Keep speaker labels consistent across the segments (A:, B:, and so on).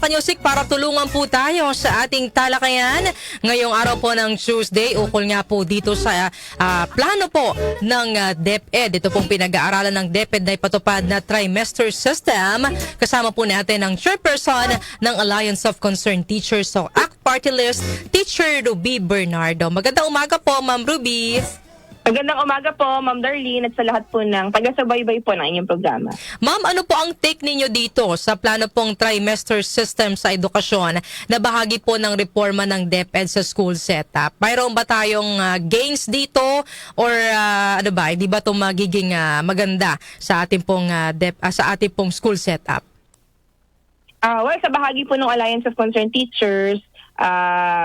A: Kanyusik para tulungan po tayo sa ating talakayan ngayong araw po ng Tuesday. Ukol nga po dito sa plano po ng DepEd. Ito pong pinag-aaralan ng DepEd na ipatupad na trimester system. Kasama po natin ang chairperson ng Alliance of Concerned Teachers, so ACT Party List, Teacher Ruby Bernardo. Magandang umaga po, Ma'am Ruby.
B: Magandang umaga po, Ma'am Darlene, at sa lahat po ng taga-subaybay po ng inyong programa.
A: Ma'am, ano po ang take ninyo dito sa plano pong trimester system sa edukasyon na bahagi po ng reforma ng DepEd sa school setup? Mayroon ba tayong gains dito or ano ba, hindi ba ito magiging maganda sa ating pong sa ating pong school setup?
B: Well, sa bahagi po ng Alliance of Concerned Teachers,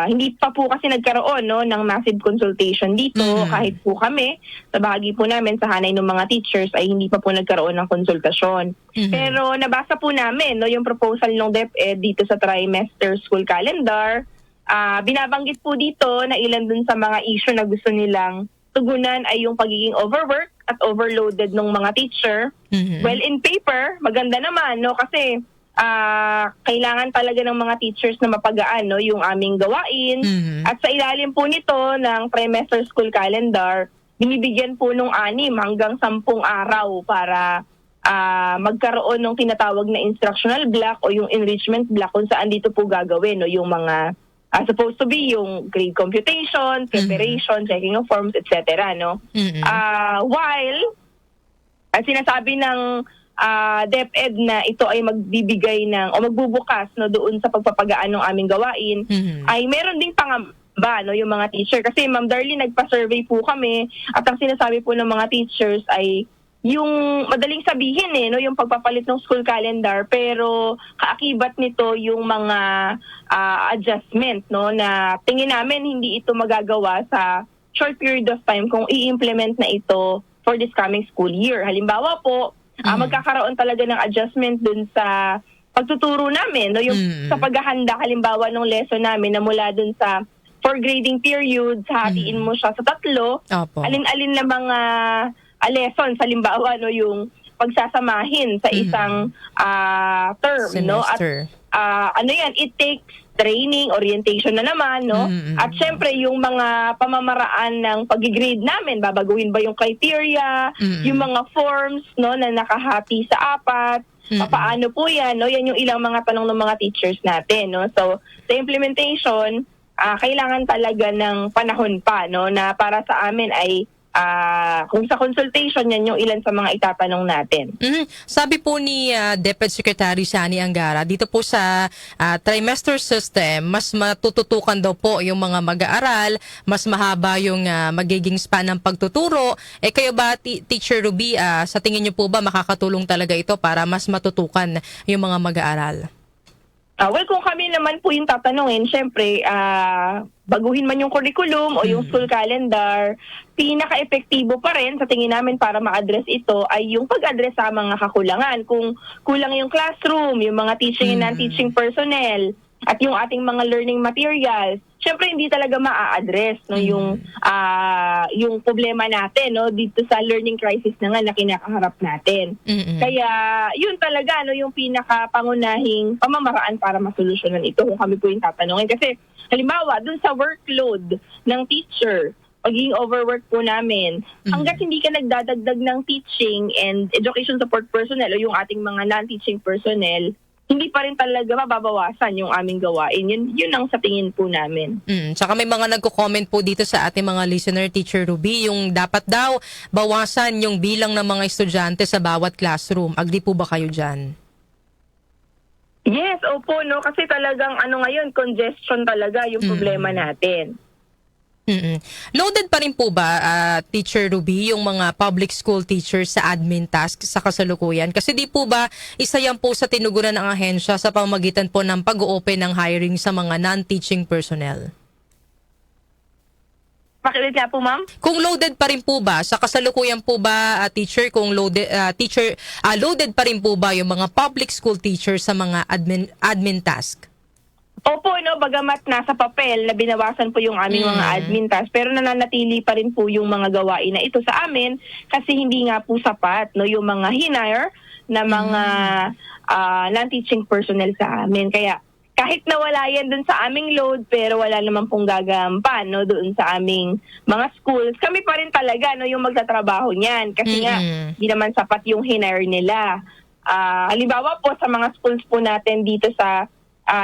B: hindi pa po kasi nagkaroon ng massive consultation dito. Kahit po kami, sa bahagi po namin sa hanay ng mga teachers ay hindi pa po nagkaroon ng konsultasyon. Pero nabasa po namin yung proposal ng DepEd dito sa trimester school calendar. Binabanggit po dito na ilan dun sa mga issue na gusto nilang tugunan ay yung pagiging overwork at overloaded ng mga teacher. Well, in paper, maganda naman, kasi kailangan talaga ng mga teachers na mapagaan yung aming gawain. At sa ilalim po nito ng trimester school calendar, binibigyan po nung 6 hanggang 10 araw para magkaroon ng tinatawag na instructional block o yung enrichment block kung saan dito po gagawin yung mga supposed to be yung grade computation, preparation, checking of forms, etc. While sinasabi ng DepEd na ito ay magbibigay ng o magbubukas doon sa pagpapagaan ng aming gawain, ay meron ding pangamba yung mga teacher. Kasi Ma'am Darlene, nagpa-survey po kami at ang sinasabi po ng mga teachers ay yung madaling sabihin yung pagpapalit ng school calendar, pero kaakibat nito yung mga adjustment na tingin namin hindi ito magagawa sa short period of time kung i-implement na ito for this coming school year. Halimbawa po, magkakaroon talaga ng adjustment dun sa pagtuturo namin, yung sa paghahanda halimbawa ng lesson namin na mula dun sa 4 grading periods, hatiin mo siya sa 3, alin-alin na mga lessons, halimbawa yung pagsasamahin sa isang term,
A: semester.
B: At it takes training, orientation na naman, At syempre, yung mga pamamaraan ng pag-grade namin, babaguhin ba yung criteria, yung mga forms, na nakahati sa 4, paano po yan, Yan yung ilang mga tanong ng mga teachers natin, So, sa implementation, kailangan talaga ng panahon pa, na para sa amin ay kung sa consultation, yan yung ilan sa mga itatanong natin.
A: Sabi po ni DepEd Secretary Sani Angara, dito po sa trimester system, mas matututukan daw po yung mga mag-aaral, mas mahaba yung magiging span ng pagtuturo. Kayo ba, Teacher Ruby, sa tingin niyo po ba makakatulong talaga ito para mas matutukan yung mga mag-aaral?
B: Well, kung kami naman po yung tatanungin, syempre, baguhin man yung curriculum o yung school calendar, pinaka-epektibo pa rin sa tingin namin para ma-address ito ay yung pag-address sa mga kakulangan. Kung kulang yung classroom, yung mga teaching and non-teaching personnel, at yung ating mga learning materials, syempre hindi talaga ma-address yung problema natin dito sa learning crisis na kinakaharap natin. Kaya yun talaga yung pinakapangunahing pamamaraan para masolusyonan ito kung kami po yung tatanungin. Kasi halimbawa, dun sa workload ng teacher, pagiging overwork po namin, hanggat hindi ka nagdadagdag ng teaching and education support personnel o yung ating mga non-teaching personnel, hindi pa rin talaga mababawasan yung aming gawain. Yun ang sa tingin po namin.
A: Tsaka may mga nagko-comment po dito sa ating mga listener, Teacher Ruby, yung dapat daw bawasan yung bilang ng mga estudyante sa bawat classroom. Agree po ba kayo dyan?
B: Yes, opo, kasi talagang ngayon, congestion talaga yung problema natin.
A: Loaded pa rin po ba, Teacher Ruby, yung mga public school teachers sa admin task sa kasalukuyan? Kasi di po ba isa yan po sa tinugunan ng ahensya sa pamamagitan po ng pag-open ng hiring sa mga non-teaching personnel?
B: Pakiulit nga po, ma'am?
A: Kung loaded pa rin po ba, sa kasalukuyan po ba, teacher, kung loaded, loaded pa rin po ba yung mga public school teachers sa mga admin task?
B: Opo, bagamat nasa papel na binawasan po yung aming mga admin tasks, pero nananatili pa rin po yung mga gawain na ito sa amin kasi hindi nga po sapat yung mga hinire na mga non-teaching personnel sa amin. Kaya kahit nawala yan dun sa aming load, pero wala naman pong gagampan, no, doon sa aming mga schools, kami pa rin talaga, no, yung magtatrabaho niyan. Kasi nga, di naman sapat yung hinire nila. Halimbawa po sa mga schools po natin dito sa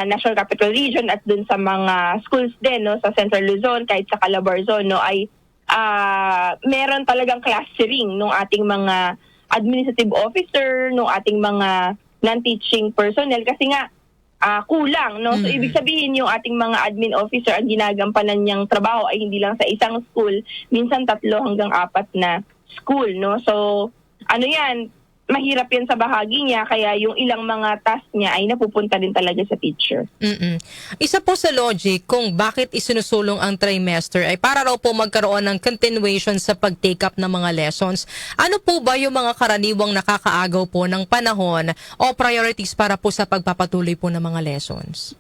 B: National Capital Region at dun sa mga schools din, no, sa Central Luzon, kahit sa Calabarzon, no, ay meron talagang clustering ng ating mga administrative officer, ng ating mga non-teaching personnel, kasi nga, kulang, no? So, ibig sabihin yung ating mga admin officer, ang ginagampanan niyang trabaho ay hindi lang sa isang school, minsan 3 hanggang 4 na school, no? So, ano yan, mahirap yan sa bahagi niya, kaya yung ilang mga task niya ay napupunta din talaga sa teacher.
A: Isa po sa logic kung bakit isinusulong ang trimester ay para raw po magkaroon ng continuation sa pag-take up ng mga lessons. Ano po ba yung mga karaniwang nakakaagaw po ng panahon o priorities para po sa pagpapatuloy po ng mga lessons?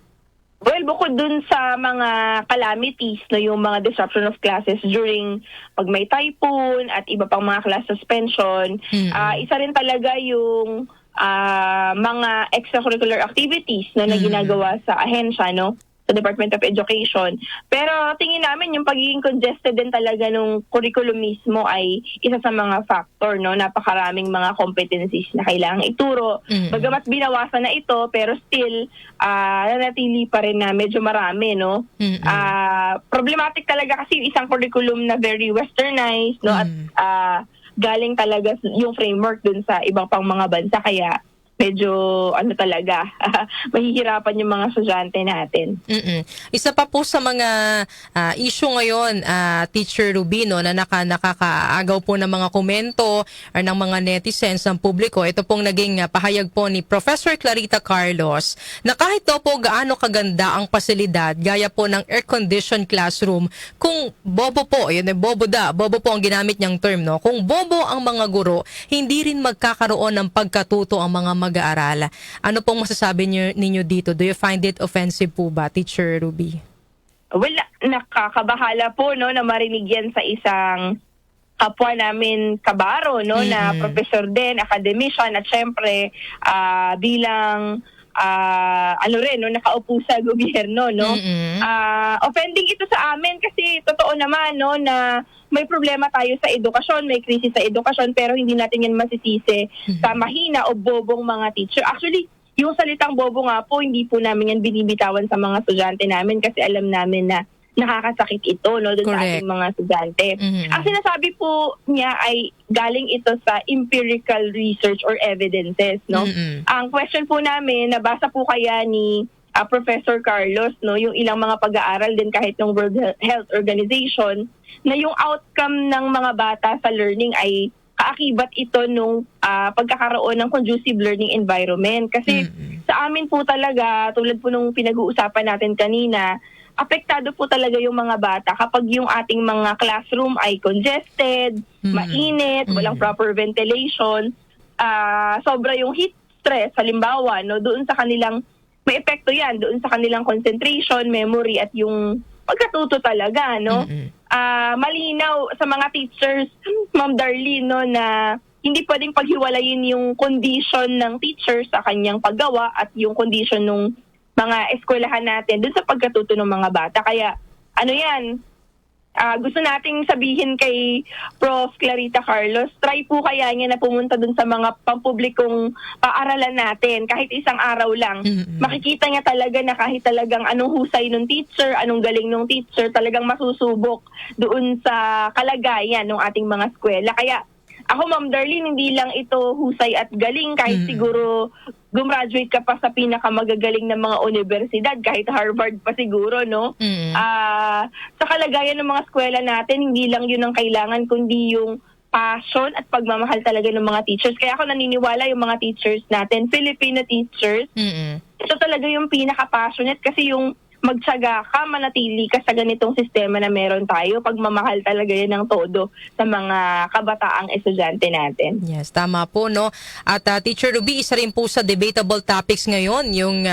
B: Well, bukod dun sa mga calamities, no, yung mga disruption of classes during pag may typhoon at iba pang mga class suspension, isa rin talaga yung mga extracurricular activities, no, na ginagawa sa ahensya, no, sa Department of Education. Pero tingin namin yung pagiging congested din talaga nung curriculum mismo ay isa sa mga factor, no, napakaraming mga competencies na kailangang ituro. Bagamat binawasan na ito, pero still nanatili pa rin na medyo marami, no. Problematic talaga kasi isang curriculum na very westernized, no, at galing talaga yung framework dun sa ibang pang mga bansa, kaya medyo talaga, mahihirapan yung mga estudyante natin.
A: Isa pa po sa mga issue ngayon, Teacher Rubino, na nakakaagaw po ng mga komento or ng mga netizens ng publiko, ito pong naging pahayag po ni Professor Clarita Carlos na kahit daw po gaano kaganda ang pasilidad, gaya po ng air-conditioned classroom, kung bobo po, bobo po ang ginamit niyang term, no? Kung bobo ang mga guro, hindi rin magkakaroon ng pagkatuto ang mga mag-aaral. Ano pong masasabi ninyo dito? Do you find it offensive po ba, Teacher Ruby?
B: Well, nakakabahala po, no, na marinig yan sa isang kapwa namin kabaro, no, na professor din, academician, at syempre bilang rin, no, nakaupo sa gobyerno, no. Offending ito sa amin kasi totoo naman, no, na may problema tayo sa edukasyon, may krisis sa edukasyon, pero hindi natin yan masisisi sa mahina o bobong mga teacher. Actually, yung salitang bobo nga po, hindi po namin yan binibitawan sa mga estudyante namin kasi alam namin na nakakasakit ito, no, doon sa ating mga estudyante. Ang sinasabi po niya ay galing ito sa empirical research or evidences, no. Ang question po namin, nabasa po kaya ni Professor Carlos, no, yung ilang mga pag-aaral din kahit ng World Health Organization, na yung outcome ng mga bata sa learning ay kaakibat ito nung pagkakaroon ng conducive learning environment. Kasi sa amin po talaga, tulad po nung pinag-uusapan natin kanina, apektado po talaga yung mga bata kapag yung ating mga classroom ay congested, mainit, walang proper ventilation, sobra yung heat stress, halimbawa, no, doon sa kanilang, may epekto yan, doon sa kanilang concentration, memory, at yung pagkatuto talaga, no. Malinaw sa mga teachers, Ma'am Darlene, no, na hindi pwedeng paghiwalayin yung condition ng teacher sa kanyang paggawa at yung condition ng mga eskwelahan natin dun sa pagkatuto ng mga bata. Kaya, gusto nating sabihin kay Prof. Clarita Carlos, try po kaya niya na pumunta dun sa mga pampublikong paaralan natin, kahit isang araw lang. Makikita niya talaga na kahit talagang anong husay ng teacher, anong galing ng teacher, talagang masusubok doon sa kalagayan ng ating mga eskwela. Kaya ako, Ma'am Darlene, hindi lang ito husay at galing, kahit siguro gumraduate ka pa sa pinakamagagaling ng mga universidad, kahit Harvard pa siguro, no? Sa kalagayan ng mga eskwela natin, hindi lang yun ang kailangan, kundi yung passion at pagmamahal talaga ng mga teachers. Kaya ako naniniwala yung mga teachers natin, Filipino teachers, ito talaga yung pinaka-passionate kasi yung magtiyaga ka, manatili ka sa ganitong sistema na meron tayo, pagmamahal talaga yan ng todo sa mga kabataang estudyante natin.
A: Yes, tama po, no? At Teacher Ruby, isa rin po sa debatable topics ngayon, yung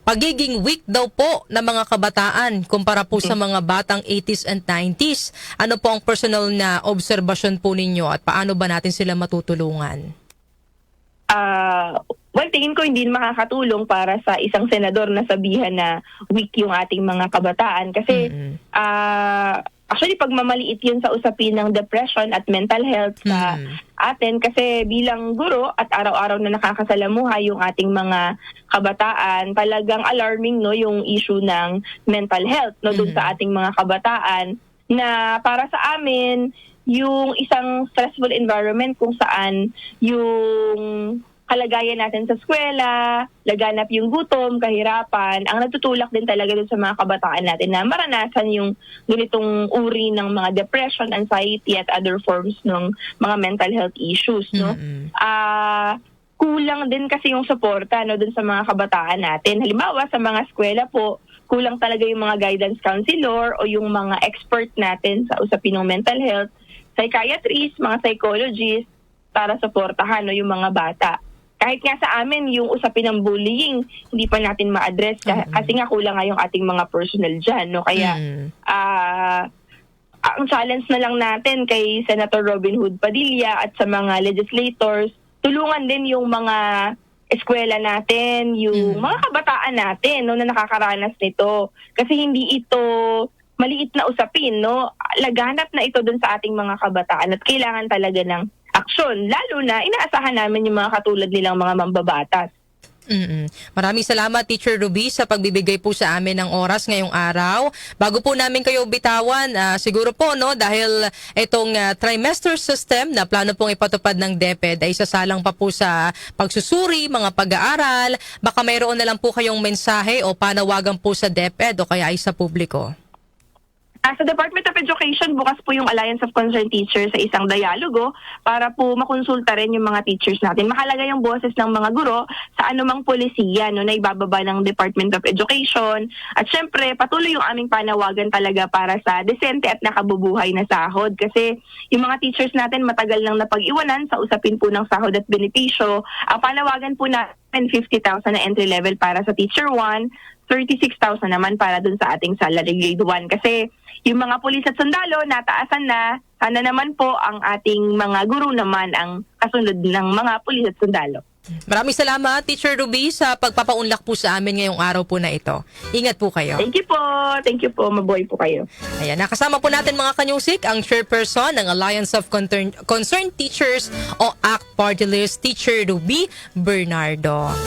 A: pagiging weak daw po ng mga kabataan kumpara po sa mga batang 80s and 90s. Ano po ang personal na obserbasyon po ninyo at paano ba natin sila matutulungan?
B: well, tingin ko hindi makakatulong para sa isang senador na sabihan na weak yung ating mga kabataan. Kasi actually, pag mamaliit yun sa usapin ng depression at mental health sa atin, kasi bilang guro at araw-araw na nakakasalamuha yung ating mga kabataan, talagang alarming no yung issue ng mental health no dun sa ating mga kabataan, na para sa amin yung isang stressful environment kung saan yung kalagayan natin sa eskwela, laganap yung gutom, kahirapan, ang natutulak din talaga dun sa mga kabataan natin na maranasan yung ganitong uri ng mga depression, anxiety at other forms ng mga mental health issues, no? Kulang din kasi yung suporta no dun sa mga kabataan natin. Halimbawa sa mga eskwela po, kulang talaga yung mga guidance counselor o yung mga expert natin sa usapin ng mental health, psychiatrist, mga psychologists para suportahan no yung mga bata. Kahit nga sa amin, yung usapin ng bullying, hindi pa natin ma-address kasi nga kulang nga yung ating mga personnel dyan. No? Kaya, ang challenge na lang natin kay Senator Robin Hood Padilla at sa mga legislators, tulungan din yung mga eskwela natin, yung mga kabataan natin no, na nakakaranas nito. Kasi hindi ito maliit na usapin, no? Laganap na ito dun sa ating mga kabataan at kailangan talaga ng aksyon. Lalo na, inaasahan namin yung mga katulad nilang mga mambabatas.
A: Maraming salamat, Teacher Ruby, sa pagbibigay po sa amin ng oras ngayong araw. Bago po namin kayo bitawan, siguro po, no, dahil itong trimester system na plano pong ipatupad ng DepEd ay sasalang pa po sa pagsusuri, mga pag-aaral, baka mayroon na lang po kayong mensahe o panawagan po sa DepEd o kaya ay sa publiko.
B: Sa Department of Education, bukas po yung Alliance of Concerned Teachers sa isang dialogo para po makonsulta rin yung mga teachers natin. Mahalaga yung boses ng mga guro sa anumang polisiya no, na ibababa ng Department of Education. At syempre, patuloy yung aming panawagan talaga para sa desente at nakabubuhay na sahod. Kasi yung mga teachers natin matagal nang napag-iwanan sa usapin po ng sahod at benepisyo. Ang panawagan po natin 50,000 na entry level para sa Teacher 1, 36,000 naman para dun sa ating salary grade 1. Kasi yung mga pulis at sundalo, nataasan na. Sana naman po ang ating mga guro naman ang kasunod ng mga pulis at sundalo.
A: Maraming salamat, Teacher Ruby, sa pagpapaunlak po sa amin ngayong araw po na ito. Ingat po kayo.
B: Thank you po. Thank you po. Mabuhay po kayo.
A: Ayan, nakasama po natin mga kanyusik, ang chairperson ng Alliance of Concerned Teachers o ACT Party List, Teacher Ruby Bernardo.